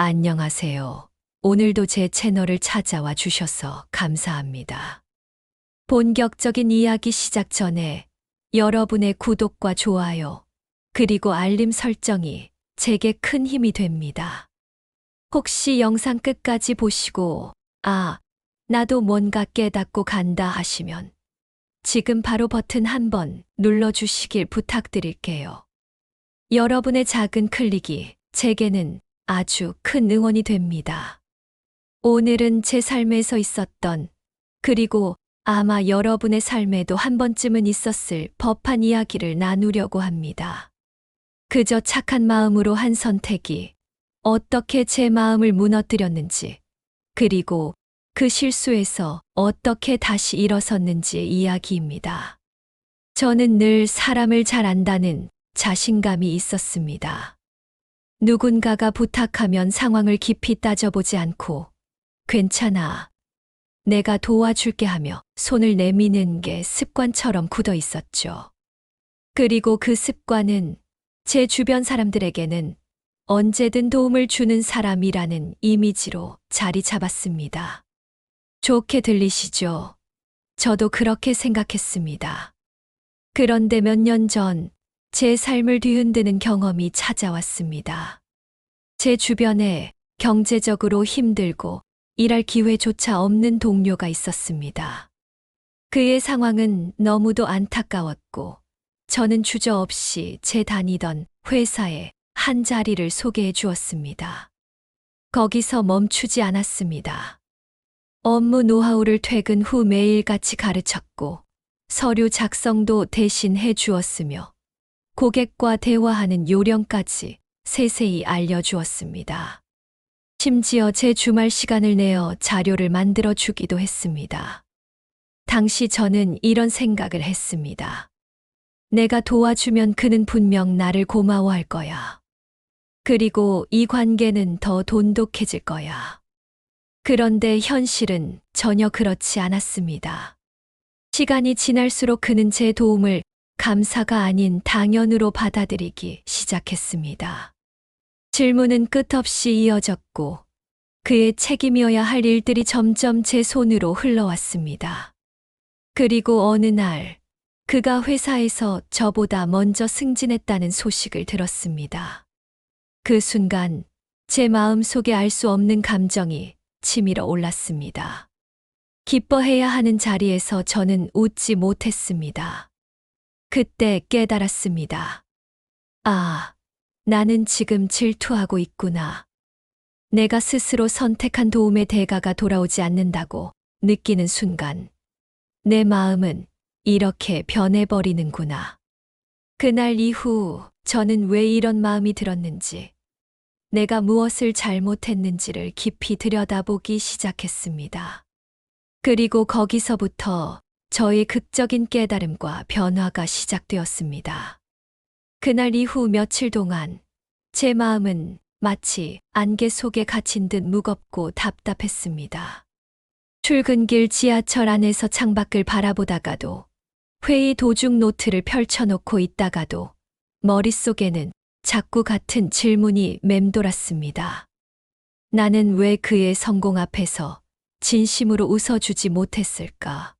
안녕하세요. 오늘도 제 채널을 찾아와 주셔서 감사합니다. 본격적인 이야기 시작 전에 여러분의 구독과 좋아요, 그리고 알림 설정이 제게 큰 힘이 됩니다. 혹시 영상 끝까지 보시고, 나도 뭔가 깨닫고 간다 하시면 지금 바로 버튼 한번 눌러주시길 부탁드릴게요. 여러분의 작은 클릭이 제게는 아주 큰 응원이 됩니다. 오늘은 제 삶에서 있었던, 그리고 아마 여러분의 삶에도 한 번쯤은 있었을 법한 이야기를 나누려고 합니다. 그저 착한 마음으로 한 선택이 어떻게 제 마음을 무너뜨렸는지, 그리고 그 실수에서 어떻게 다시 일어섰는지의 이야기입니다. 저는 늘 사람을 잘 안다는 자신감이 있었습니다. 누군가가 부탁하면 상황을 깊이 따져보지 않고 괜찮아, 내가 도와줄게 하며 손을 내미는 게 습관처럼 굳어 있었죠. 그리고 그 습관은 제 주변 사람들에게는 언제든 도움을 주는 사람이라는 이미지로 자리 잡았습니다. 좋게 들리시죠? 저도 그렇게 생각했습니다. 그런데 몇 년 전 제 삶을 뒤흔드는 경험이 찾아왔습니다. 제 주변에 경제적으로 힘들고 일할 기회조차 없는 동료가 있었습니다. 그의 상황은 너무도 안타까웠고 저는 주저없이 제 다니던 회사에 한 자리를 소개해 주었습니다. 거기서 멈추지 않았습니다. 업무 노하우를 퇴근 후 매일같이 가르쳤고 서류 작성도 대신 해 주었으며 고객과 대화하는 요령까지 세세히 알려주었습니다. 심지어 제 주말 시간을 내어 자료를 만들어 주기도 했습니다. 당시 저는 이런 생각을 했습니다. 내가 도와주면 그는 분명 나를 고마워할 거야. 그리고 이 관계는 더 돈독해질 거야. 그런데 현실은 전혀 그렇지 않았습니다. 시간이 지날수록 그는 제 도움을 감사가 아닌 당연으로 받아들이기 시작했습니다. 질문은 끝없이 이어졌고 그의 책임이어야 할 일들이 점점 제 손으로 흘러왔습니다. 그리고 어느 날 그가 회사에서 저보다 먼저 승진했다는 소식을 들었습니다. 그 순간 제 마음속에 알 수 없는 감정이 치밀어 올랐습니다. 기뻐해야 하는 자리에서 저는 웃지 못했습니다. 그때 깨달았습니다. 나는 지금 질투하고 있구나. 내가 스스로 선택한 도움의 대가가 돌아오지 않는다고 느끼는 순간 내 마음은 이렇게 변해버리는구나. 그날 이후 저는 왜 이런 마음이 들었는지, 내가 무엇을 잘못했는지를 깊이 들여다보기 시작했습니다. 그리고 거기서부터 저의 극적인 깨달음과 변화가 시작되었습니다. 그날 이후 며칠 동안 제 마음은 마치 안개 속에 갇힌 듯 무겁고 답답했습니다. 출근길 지하철 안에서 창밖을 바라보다가도, 회의 도중 노트를 펼쳐놓고 있다가도 머릿속에는 자꾸 같은 질문이 맴돌았습니다. 나는 왜 그의 성공 앞에서 진심으로 웃어주지 못했을까?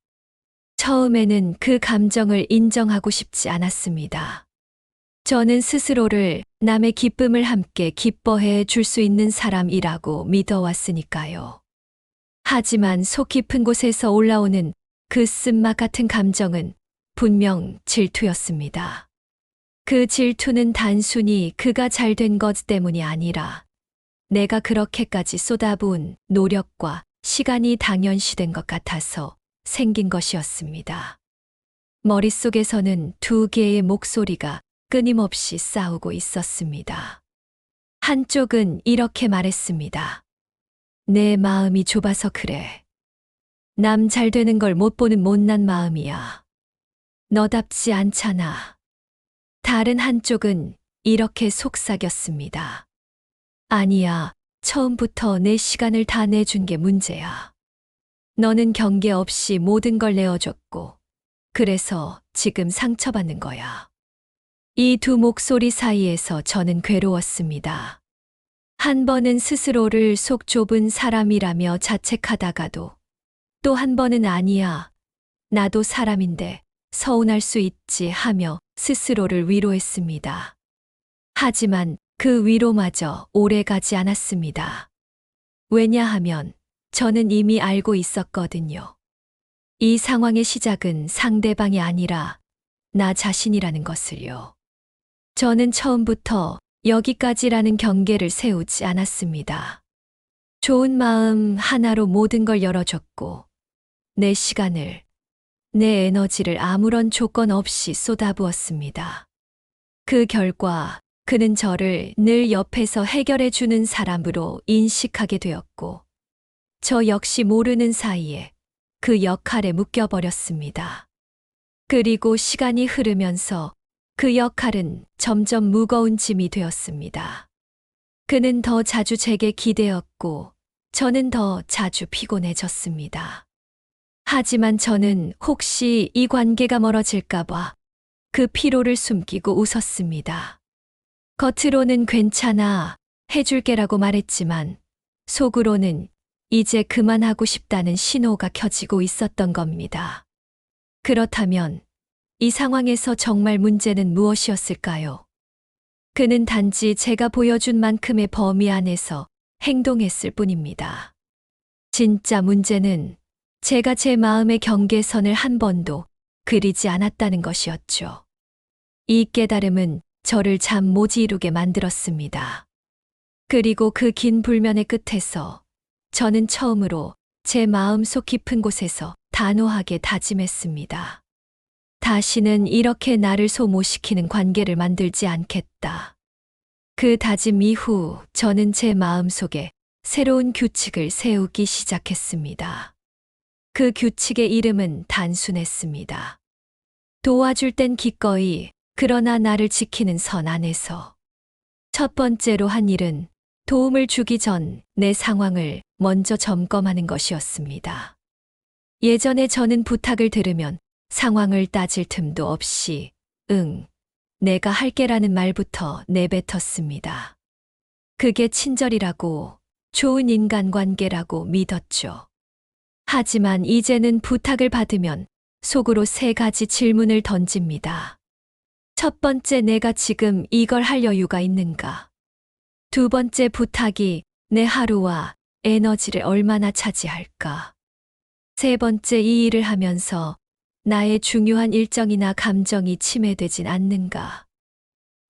처음에는 그 감정을 인정하고 싶지 않았습니다. 저는 스스로를 남의 기쁨을 함께 기뻐해 줄 수 있는 사람이라고 믿어왔으니까요. 하지만 속 깊은 곳에서 올라오는 그 쓴맛 같은 감정은 분명 질투였습니다. 그 질투는 단순히 그가 잘된 것 때문이 아니라 내가 그렇게까지 쏟아부은 노력과 시간이 당연시된 것 같아서 생긴 것이었습니다. 머릿속에서는 두 개의 목소리가 끊임없이 싸우고 있었습니다. 한쪽은 이렇게 말했습니다. 내 마음이 좁아서 그래. 남 잘 되는 걸 못 보는 못난 마음이야. 너답지 않잖아. 다른 한쪽은 이렇게 속삭였습니다. 아니야, 처음부터 내 시간을 다 내준 게 문제야. 너는 경계 없이 모든 걸 내어줬고, 그래서 지금 상처받는 거야. 이 두 목소리 사이에서 저는 괴로웠습니다. 한 번은 스스로를 속 좁은 사람이라며 자책하다가도 또 한 번은 아니야. 나도 사람인데 서운할 수 있지 하며 스스로를 위로했습니다. 하지만 그 위로마저 오래 가지 않았습니다. 왜냐하면 저는 이미 알고 있었거든요. 이 상황의 시작은 상대방이 아니라 나 자신이라는 것을요. 저는 처음부터 여기까지라는 경계를 세우지 않았습니다. 좋은 마음 하나로 모든 걸 열어줬고, 내 시간을, 내 에너지를 아무런 조건 없이 쏟아부었습니다. 그 결과 그는 저를 늘 옆에서 해결해주는 사람으로 인식하게 되었고, 저 역시 모르는 사이에 그 역할에 묶여버렸습니다. 그리고 시간이 흐르면서 그 역할은 점점 무거운 짐이 되었습니다. 그는 더 자주 제게 기대었고, 저는 더 자주 피곤해졌습니다. 하지만 저는 혹시 이 관계가 멀어질까봐 그 피로를 숨기고 웃었습니다. 겉으로는 괜찮아, 해줄게라고 말했지만, 속으로는 이제 그만하고 싶다는 신호가 켜지고 있었던 겁니다. 그렇다면 이 상황에서 정말 문제는 무엇이었을까요? 그는 단지 제가 보여준 만큼의 범위 안에서 행동했을 뿐입니다. 진짜 문제는 제가 제 마음의 경계선을 한 번도 그리지 않았다는 것이었죠. 이 깨달음은 저를 잠 못 이루게 만들었습니다. 그리고 그 긴 불면의 끝에서 저는 처음으로 제 마음속 깊은 곳에서 단호하게 다짐했습니다. 다시는 이렇게 나를 소모시키는 관계를 만들지 않겠다. 그 다짐 이후 저는 제 마음속에 새로운 규칙을 세우기 시작했습니다. 그 규칙의 이름은 단순했습니다. 도와줄 땐 기꺼이, 그러나 나를 지키는 선 안에서. 첫 번째로 한 일은 도움을 주기 전 내 상황을 먼저 점검하는 것이었습니다. 예전에 저는 부탁을 들으면 상황을 따질 틈도 없이 응, 내가 할게라는 말부터 내뱉었습니다. 그게 친절이라고, 좋은 인간관계라고 믿었죠. 하지만 이제는 부탁을 받으면 속으로 3가지 질문을 던집니다. 첫 번째, 내가 지금 이걸 할 여유가 있는가? 두 번째, 부탁이 내 하루와 에너지를 얼마나 차지할까? 세 번째, 이 일을 하면서 나의 중요한 일정이나 감정이 침해되진 않는가?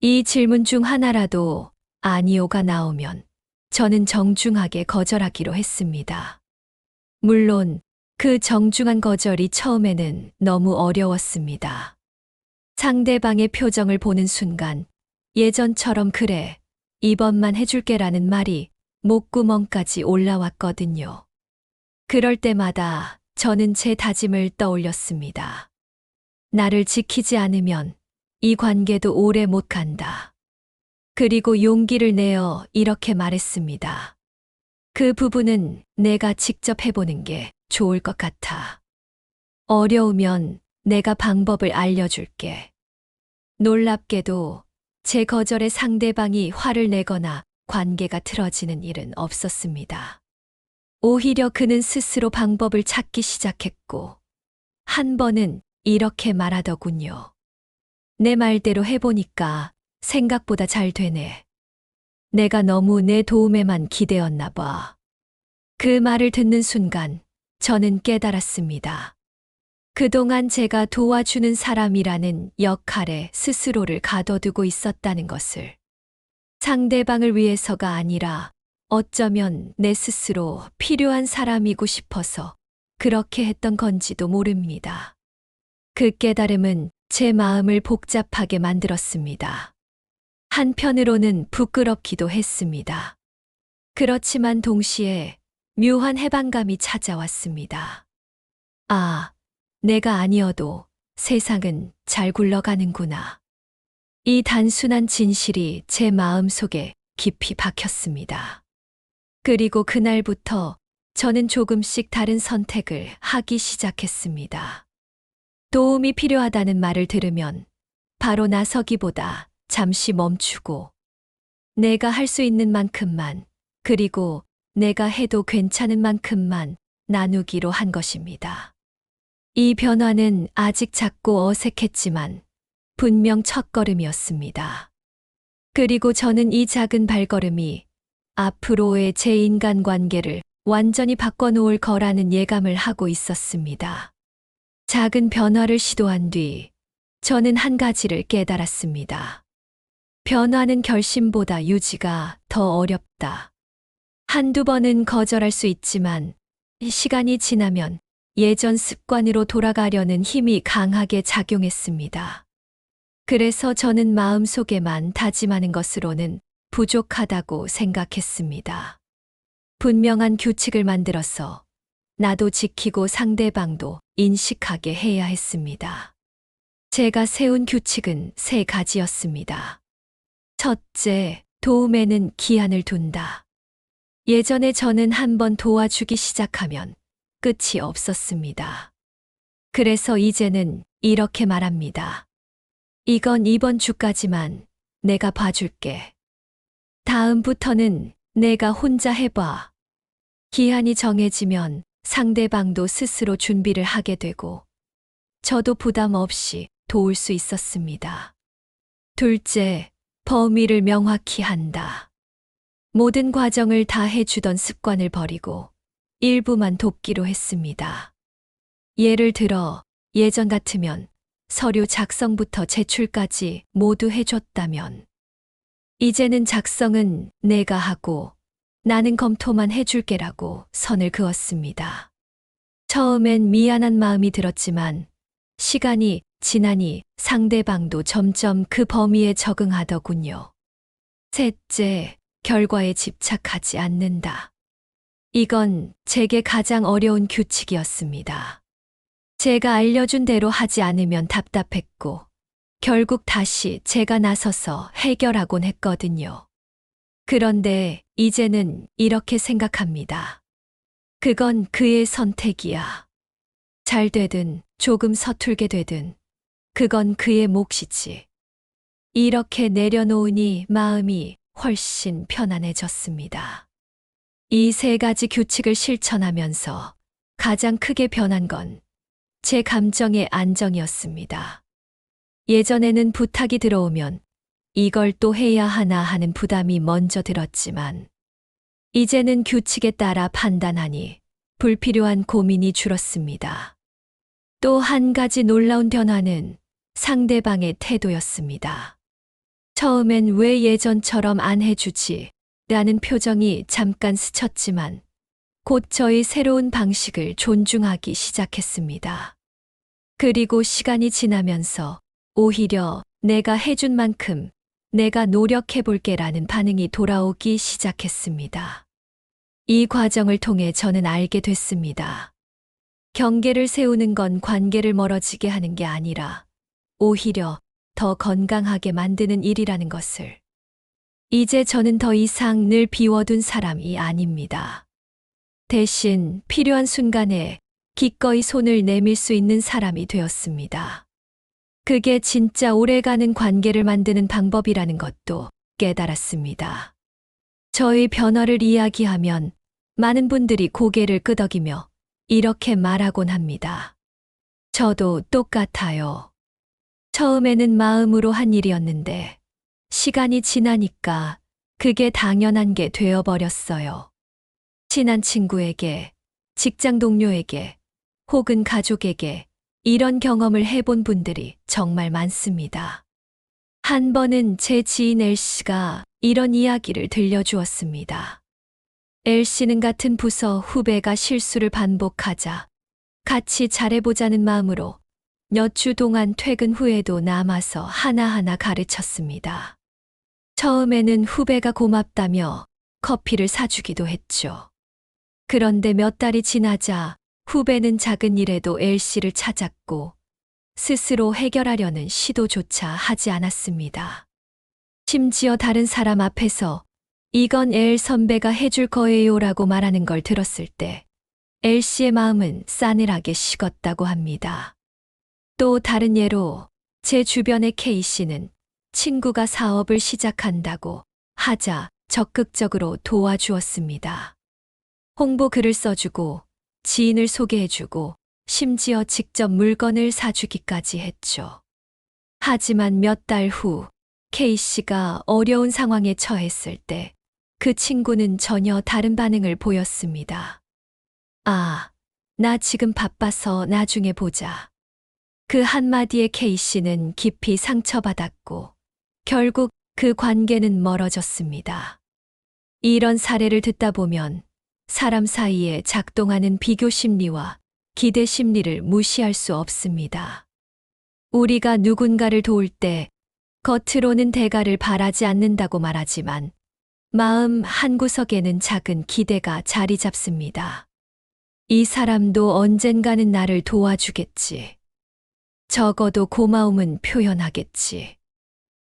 이 질문 중 하나라도 아니오가 나오면 저는 정중하게 거절하기로 했습니다. 물론 그 정중한 거절이 처음에는 너무 어려웠습니다. 상대방의 표정을 보는 순간 예전처럼 그래, 이번만 해줄게라는 말이 목구멍까지 올라왔거든요. 그럴 때마다 저는 제 다짐을 떠올렸습니다. 나를 지키지 않으면 이 관계도 오래 못 간다. 그리고 용기를 내어 이렇게 말했습니다. 그 부분은 내가 직접 해보는 게 좋을 것 같아. 어려우면 내가 방법을 알려줄게. 놀랍게도 제 거절에 상대방이 화를 내거나 관계가 틀어지는 일은 없었습니다. 오히려 그는 스스로 방법을 찾기 시작했고, 한 번은 이렇게 말하더군요. 내 말대로 해보니까 생각보다 잘 되네. 내가 너무 내 도움에만 기대었나 봐. 그 말을 듣는 순간 저는 깨달았습니다. 그동안 제가 도와주는 사람이라는 역할에 스스로를 가둬두고 있었다는 것을. 상대방을 위해서가 아니라 어쩌면 내 스스로 필요한 사람이고 싶어서 그렇게 했던 건지도 모릅니다. 그 깨달음은 제 마음을 복잡하게 만들었습니다. 한편으로는 부끄럽기도 했습니다. 그렇지만 동시에 묘한 해방감이 찾아왔습니다. 아, 내가 아니어도 세상은 잘 굴러가는구나. 이 단순한 진실이 제 마음속에 깊이 박혔습니다. 그리고 그날부터 저는 조금씩 다른 선택을 하기 시작했습니다. 도움이 필요하다는 말을 들으면 바로 나서기보다 잠시 멈추고 내가 할 수 있는 만큼만, 그리고 내가 해도 괜찮은 만큼만 나누기로 한 것입니다. 이 변화는 아직 작고 어색했지만 분명 첫걸음이었습니다. 그리고 저는 이 작은 발걸음이 앞으로의 제 인간관계를 완전히 바꿔놓을 거라는 예감을 하고 있었습니다. 작은 변화를 시도한 뒤 저는 한 가지를 깨달았습니다. 변화는 결심보다 유지가 더 어렵다. 한두 번은 거절할 수 있지만 시간이 지나면 예전 습관으로 돌아가려는 힘이 강하게 작용했습니다. 그래서 저는 마음속에만 다짐하는 것으로는 부족하다고 생각했습니다. 분명한 규칙을 만들어서 나도 지키고 상대방도 인식하게 해야 했습니다. 제가 세운 규칙은 3가지였습니다. 첫째, 도움에는 기한을 둔다. 예전에 저는 한번 도와주기 시작하면 끝이 없었습니다. 그래서 이제는 이렇게 말합니다. 이건 이번 주까지만 내가 봐줄게. 다음부터는 내가 혼자 해봐. 기한이 정해지면 상대방도 스스로 준비를 하게 되고 저도 부담 없이 도울 수 있었습니다. 둘째, 범위를 명확히 한다. 모든 과정을 다 해주던 습관을 버리고 일부만 돕기로 했습니다. 예를 들어 예전 같으면 서류 작성부터 제출까지 모두 해줬다면 이제는 작성은 내가 하고 나는 검토만 해줄게라고 선을 그었습니다. 처음엔 미안한 마음이 들었지만 시간이 지나니 상대방도 점점 그 범위에 적응하더군요. 셋째, 결과에 집착하지 않는다. 이건 제게 가장 어려운 규칙이었습니다. 제가 알려준 대로 하지 않으면 답답했고 결국 다시 제가 나서서 해결하곤 했거든요. 그런데 이제는 이렇게 생각합니다. 그건 그의 선택이야. 잘 되든 조금 서툴게 되든 그건 그의 몫이지. 이렇게 내려놓으니 마음이 훨씬 편안해졌습니다. 이 3가지 규칙을 실천하면서 가장 크게 변한 건 제 감정의 안정이었습니다. 예전에는 부탁이 들어오면 이걸 또 해야 하나 하는 부담이 먼저 들었지만 이제는 규칙에 따라 판단하니 불필요한 고민이 줄었습니다. 또 한 가지 놀라운 변화는 상대방의 태도였습니다. 처음엔 왜 예전처럼 안 해주지? 라는 표정이 잠깐 스쳤지만 곧 저의 새로운 방식을 존중하기 시작했습니다. 그리고 시간이 지나면서 오히려 내가 해준 만큼 내가 노력해볼게라는 반응이 돌아오기 시작했습니다. 이 과정을 통해 저는 알게 됐습니다. 경계를 세우는 건 관계를 멀어지게 하는 게 아니라 오히려 더 건강하게 만드는 일이라는 것을. 이제 저는 더 이상 늘 비워둔 사람이 아닙니다. 대신 필요한 순간에 기꺼이 손을 내밀 수 있는 사람이 되었습니다. 그게 진짜 오래가는 관계를 만드는 방법이라는 것도 깨달았습니다. 저의 변화를 이야기하면 많은 분들이 고개를 끄덕이며 이렇게 말하곤 합니다. 저도 똑같아요. 처음에는 마음으로 한 일이었는데 시간이 지나니까 그게 당연한 게 되어버렸어요. 친한 친구에게, 직장 동료에게, 혹은 가족에게 이런 경험을 해본 분들이 정말 많습니다. 한 번은 제 지인 L씨가 이런 이야기를 들려주었습니다. L씨는 같은 부서 후배가 실수를 반복하자 같이 잘해보자는 마음으로 몇 주 동안 퇴근 후에도 남아서 하나하나 가르쳤습니다. 처음에는 후배가 고맙다며 커피를 사주기도 했죠. 그런데 몇 달이 지나자 후배는 작은 일에도 L씨를 찾았고 스스로 해결하려는 시도조차 하지 않았습니다. 심지어 다른 사람 앞에서 이건 L 선배가 해줄 거예요 라고 말하는 걸 들었을 때 L씨의 마음은 싸늘하게 식었다고 합니다. 또 다른 예로 제 주변의 K씨는 친구가 사업을 시작한다고 하자 적극적으로 도와주었습니다. 홍보 글을 써주고 지인을 소개해주고 심지어 직접 물건을 사주기까지 했죠. 하지만 몇 달 후 K씨가 어려운 상황에 처했을 때 그 친구는 전혀 다른 반응을 보였습니다. 아, 나 지금 바빠서 나중에 보자. 그 한마디에 K씨는 깊이 상처받았고 결국 그 관계는 멀어졌습니다. 이런 사례를 듣다 보면 사람 사이에 작동하는 비교 심리와 기대 심리를 무시할 수 없습니다. 우리가 누군가를 도울 때 겉으로는 대가를 바라지 않는다고 말하지만 마음 한구석에는 작은 기대가 자리 잡습니다. 이 사람도 언젠가는 나를 도와주겠지. 적어도 고마움은 표현하겠지.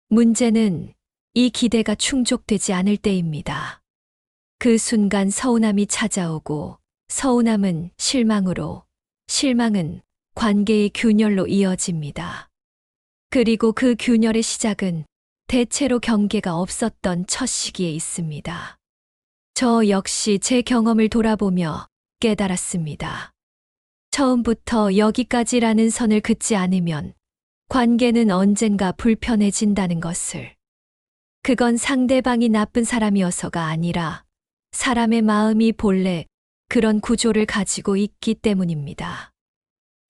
문제는 이 기대가 충족되지 않을 때입니다. 그 순간 서운함이 찾아오고 서운함은 실망으로, 실망은 관계의 균열로 이어집니다. 그리고 그 균열의 시작은 대체로 경계가 없었던 첫 시기에 있습니다. 저 역시 제 경험을 돌아보며 깨달았습니다. 처음부터 여기까지라는 선을 긋지 않으면 관계는 언젠가 불편해진다는 것을. 그건 상대방이 나쁜 사람이어서가 아니라 사람의 마음이 본래 그런 구조를 가지고 있기 때문입니다.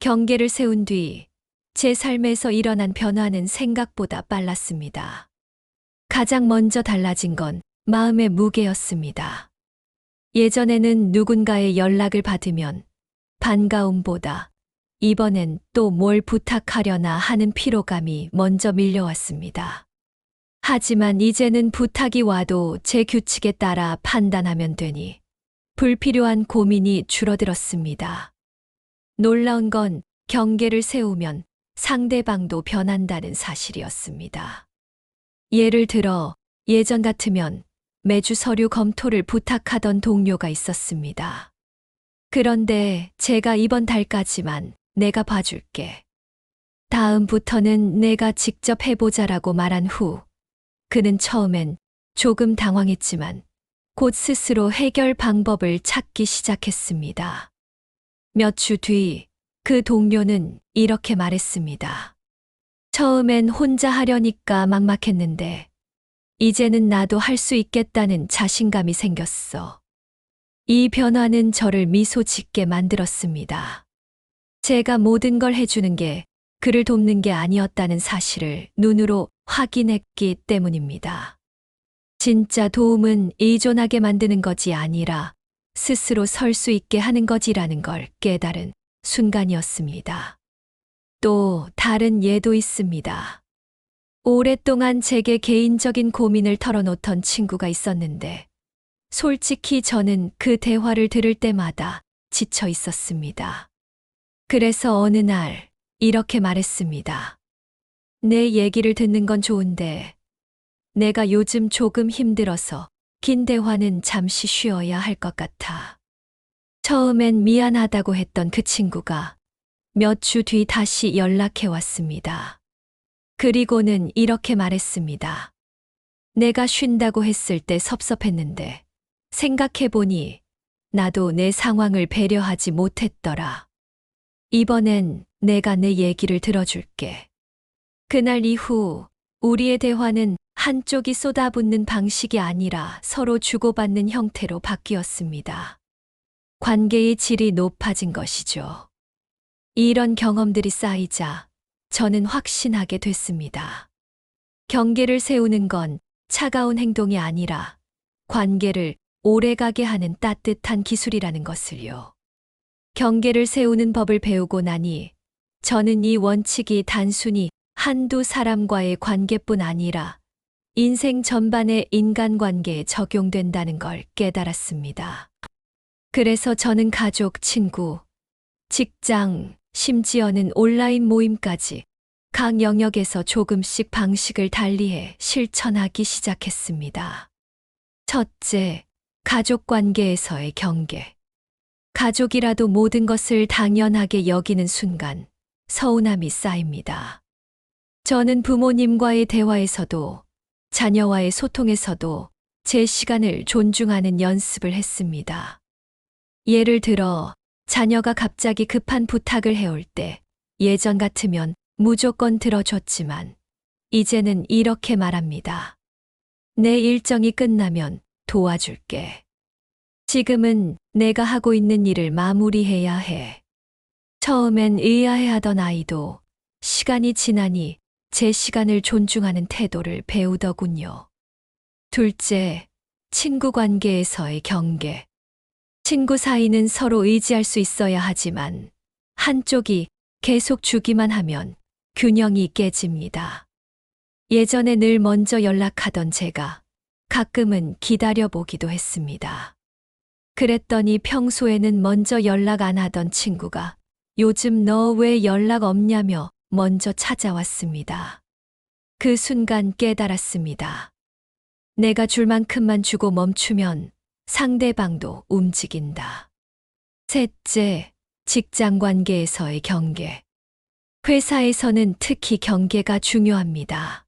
경계를 세운 뒤 제 삶에서 일어난 변화는 생각보다 빨랐습니다. 가장 먼저 달라진 건 마음의 무게였습니다. 예전에는 누군가의 연락을 받으면 반가움보다 이번엔 또 뭘 부탁하려나 하는 피로감이 먼저 밀려왔습니다. 하지만 이제는 부탁이 와도 제 규칙에 따라 판단하면 되니 불필요한 고민이 줄어들었습니다. 놀라운 건 경계를 세우면 상대방도 변한다는 사실이었습니다. 예를 들어 예전 같으면 매주 서류 검토를 부탁하던 동료가 있었습니다. 그런데 제가 이번 달까지만 내가 봐줄게. 다음부터는 내가 직접 해보자라고 말한 후 그는 처음엔 조금 당황했지만 곧 스스로 해결 방법을 찾기 시작했습니다. 몇 주 뒤 그 동료는 이렇게 말했습니다. 처음엔 혼자 하려니까 막막했는데 이제는 나도 할 수 있겠다는 자신감이 생겼어. 이 변화는 저를 미소 짓게 만들었습니다. 제가 모든 걸 해주는 게 그를 돕는 게 아니었다는 사실을 눈으로 확인했기 때문입니다. 진짜 도움은 의존하게 만드는 것이 아니라 스스로 설 수 있게 하는 것이라는 걸 깨달은 순간이었습니다. 또 다른 예도 있습니다. 오랫동안 제게 개인적인 고민을 털어놓던 친구가 있었는데 솔직히 저는 그 대화를 들을 때마다 지쳐 있었습니다. 그래서 어느 날 이렇게 말했습니다. 내 얘기를 듣는 건 좋은데 내가 요즘 조금 힘들어서 긴 대화는 잠시 쉬어야 할 것 같아. 처음엔 미안하다고 했던 그 친구가 몇 주 뒤 다시 연락해 왔습니다. 그리고는 이렇게 말했습니다. 내가 쉰다고 했을 때 섭섭했는데 생각해보니 나도 내 상황을 배려하지 못했더라. 이번엔 내가 내 얘기를 들어줄게. 그날 이후 우리의 대화는 한쪽이 쏟아붓는 방식이 아니라 서로 주고받는 형태로 바뀌었습니다. 관계의 질이 높아진 것이죠. 이런 경험들이 쌓이자 저는 확신하게 됐습니다. 경계를 세우는 건 차가운 행동이 아니라 관계를 오래가게 하는 따뜻한 기술이라는 것을요. 경계를 세우는 법을 배우고 나니 저는 이 원칙이 단순히 한두 사람과의 관계뿐 아니라 인생 전반의 인간관계에 적용된다는 걸 깨달았습니다. 그래서 저는 가족, 친구, 직장, 심지어는 온라인 모임까지 각 영역에서 조금씩 방식을 달리해 실천하기 시작했습니다. 첫째, 가족 관계에서의 경계. 가족이라도 모든 것을 당연하게 여기는 순간 서운함이 쌓입니다. 저는 부모님과의 대화에서도 자녀와의 소통에서도 제 시간을 존중하는 연습을 했습니다. 예를 들어, 자녀가 갑자기 급한 부탁을 해올 때 예전 같으면 무조건 들어줬지만 이제는 이렇게 말합니다. 내 일정이 끝나면 도와줄게. 지금은 내가 하고 있는 일을 마무리해야 해. 처음엔 의아해하던 아이도 시간이 지나니 제 시간을 존중하는 태도를 배우더군요. 둘째, 친구 관계에서의 경계. 친구 사이는 서로 의지할 수 있어야 하지만 한쪽이 계속 주기만 하면 균형이 깨집니다. 예전에 늘 먼저 연락하던 제가 가끔은 기다려보기도 했습니다. 그랬더니 평소에는 먼저 연락 안 하던 친구가 요즘 너 왜 연락 없냐며 먼저 찾아왔습니다. 그 순간 깨달았습니다. 내가 줄 만큼만 주고 멈추면 상대방도 움직인다. 셋째, 직장 관계에서의 경계. 회사에서는 특히 경계가 중요합니다.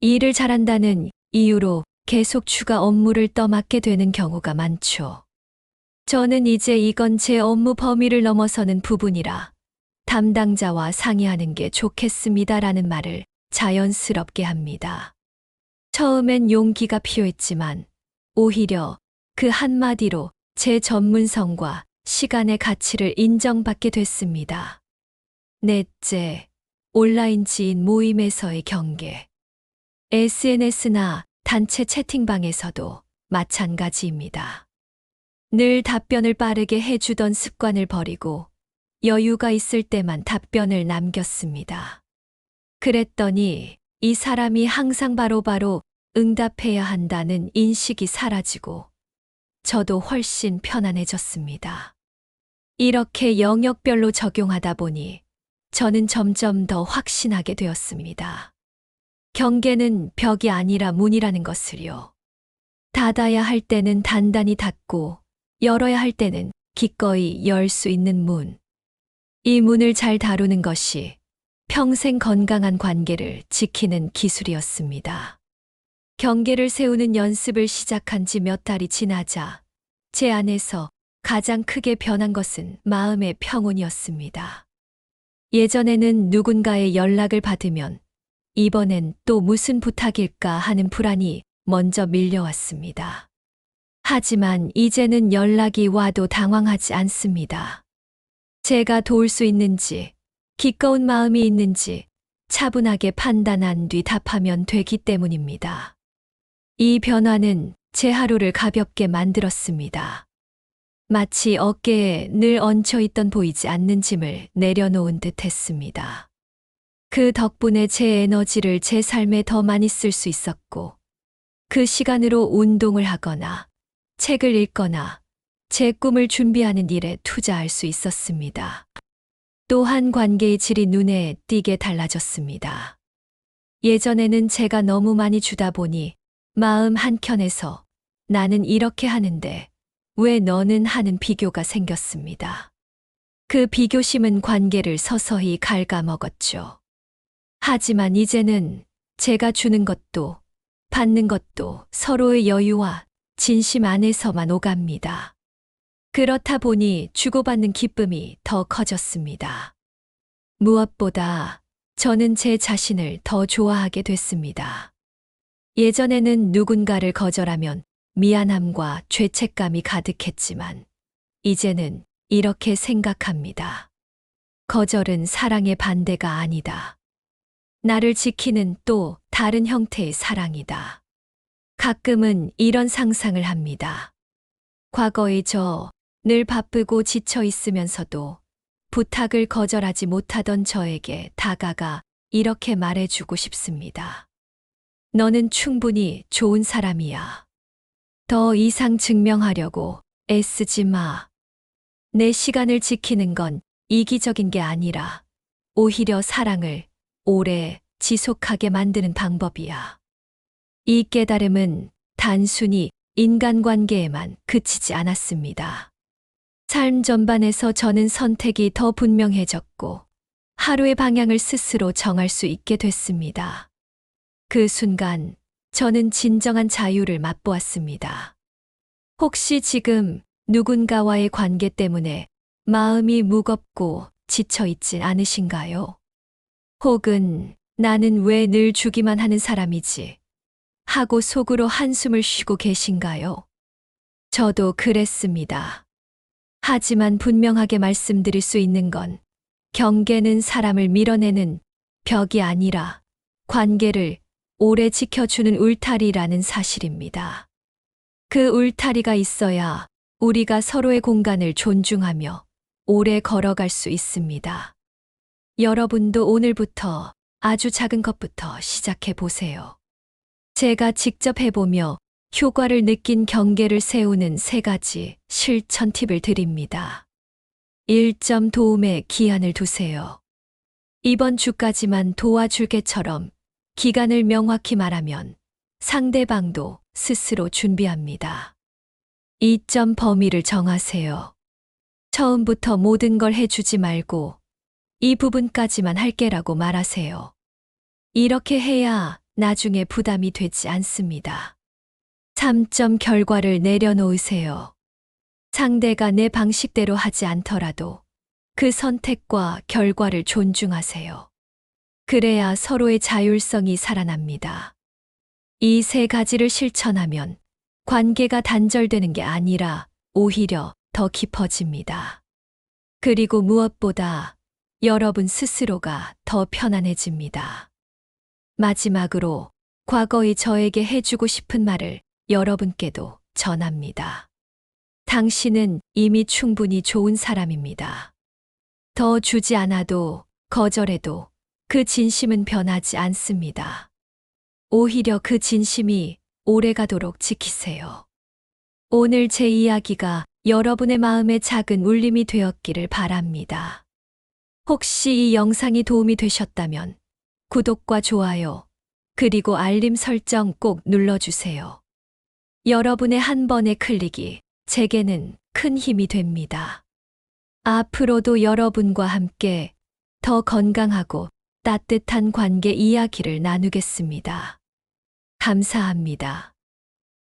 일을 잘한다는 이유로 계속 추가 업무를 떠맡게 되는 경우가 많죠. 저는 이제 이건 제 업무 범위를 넘어서는 부분이라 담당자와 상의하는 게 좋겠습니다라는 말을 자연스럽게 합니다. 처음엔 용기가 필요했지만 오히려 그 한마디로 제 전문성과 시간의 가치를 인정받게 됐습니다. 넷째, 온라인 지인 모임에서의 경계. SNS나 단체 채팅방에서도 마찬가지입니다. 늘 답변을 빠르게 해주던 습관을 버리고 여유가 있을 때만 답변을 남겼습니다. 그랬더니 이 사람이 항상 바로바로 응답해야 한다는 인식이 사라지고 저도 훨씬 편안해졌습니다. 이렇게 영역별로 적용하다 보니 저는 점점 더 확신하게 되었습니다. 경계는 벽이 아니라 문이라는 것을요. 닫아야 할 때는 단단히 닫고 열어야 할 때는 기꺼이 열 수 있는 문. 이 문을 잘 다루는 것이 평생 건강한 관계를 지키는 기술이었습니다. 경계를 세우는 연습을 시작한 지 몇 달이 지나자 제 안에서 가장 크게 변한 것은 마음의 평온이었습니다. 예전에는 누군가의 연락을 받으면 이번엔 또 무슨 부탁일까 하는 불안이 먼저 밀려왔습니다. 하지만 이제는 연락이 와도 당황하지 않습니다. 제가 도울 수 있는지, 기꺼운 마음이 있는지 차분하게 판단한 뒤 답하면 되기 때문입니다. 이 변화는 제 하루를 가볍게 만들었습니다. 마치 어깨에 늘 얹혀있던 보이지 않는 짐을 내려놓은 듯 했습니다. 그 덕분에 제 에너지를 제 삶에 더 많이 쓸 수 있었고, 그 시간으로 운동을 하거나, 책을 읽거나, 제 꿈을 준비하는 일에 투자할 수 있었습니다. 또한 관계의 질이 눈에 띄게 달라졌습니다. 예전에는 제가 너무 많이 주다 보니 마음 한켠에서 나는 이렇게 하는데 왜 너는 하는 비교가 생겼습니다. 그 비교심은 관계를 서서히 갉아먹었죠. 하지만 이제는 제가 주는 것도 받는 것도 서로의 여유와 진심 안에서만 오갑니다. 그렇다 보니 주고받는 기쁨이 더 커졌습니다. 무엇보다 저는 제 자신을 더 좋아하게 됐습니다. 예전에는 누군가를 거절하면 미안함과 죄책감이 가득했지만 이제는 이렇게 생각합니다. 거절은 사랑의 반대가 아니다. 나를 지키는 또 다른 형태의 사랑이다. 가끔은 이런 상상을 합니다. 과거의 저, 늘 바쁘고 지쳐 있으면서도 부탁을 거절하지 못하던 저에게 다가가 이렇게 말해주고 싶습니다. 너는 충분히 좋은 사람이야. 더 이상 증명하려고 애쓰지 마. 내 시간을 지키는 건 이기적인 게 아니라 오히려 사랑을 오래 지속하게 만드는 방법이야. 이 깨달음은 단순히 인간관계에만 그치지 않았습니다. 삶 전반에서 저는 선택이 더 분명해졌고 하루의 방향을 스스로 정할 수 있게 됐습니다. 그 순간 저는 진정한 자유를 맛보았습니다. 혹시 지금 누군가와의 관계 때문에 마음이 무겁고 지쳐 있진 않으신가요? 혹은 나는 왜 늘 주기만 하는 사람이지? 하고 속으로 한숨을 쉬고 계신가요? 저도 그랬습니다. 하지만 분명하게 말씀드릴 수 있는 건 경계는 사람을 밀어내는 벽이 아니라 관계를 오래 지켜주는 울타리라는 사실입니다. 그 울타리가 있어야 우리가 서로의 공간을 존중하며 오래 걸어갈 수 있습니다. 여러분도 오늘부터 아주 작은 것부터 시작해 보세요. 제가 직접 해보며 효과를 느낀 경계를 세우는 3가지 실천 팁을 드립니다. 1점 도움에 기한을 두세요. 이번 주까지만 도와줄게처럼 기간을 명확히 말하면 상대방도 스스로 준비합니다. 2점 범위를 정하세요. 처음부터 모든 걸 해주지 말고 이 부분까지만 할게라고 말하세요. 이렇게 해야 나중에 부담이 되지 않습니다. 3점 결과를 내려놓으세요. 상대가 내 방식대로 하지 않더라도 그 선택과 결과를 존중하세요. 그래야 서로의 자율성이 살아납니다. 이 3가지를 실천하면 관계가 단절되는 게 아니라 오히려 더 깊어집니다. 그리고 무엇보다 여러분 스스로가 더 편안해집니다. 마지막으로 과거의 저에게 해주고 싶은 말을 여러분께도 전합니다. 당신은 이미 충분히 좋은 사람입니다. 더 주지 않아도 거절해도 그 진심은 변하지 않습니다. 오히려 그 진심이 오래가도록 지키세요. 오늘 제 이야기가 여러분의 마음에 작은 울림이 되었기를 바랍니다. 혹시 이 영상이 도움이 되셨다면 구독과 좋아요, 그리고 알림 설정 꼭 눌러주세요. 여러분의 한 번의 클릭이 제게는 큰 힘이 됩니다. 앞으로도 여러분과 함께 더 건강하고 따뜻한 관계 이야기를 나누겠습니다. 감사합니다.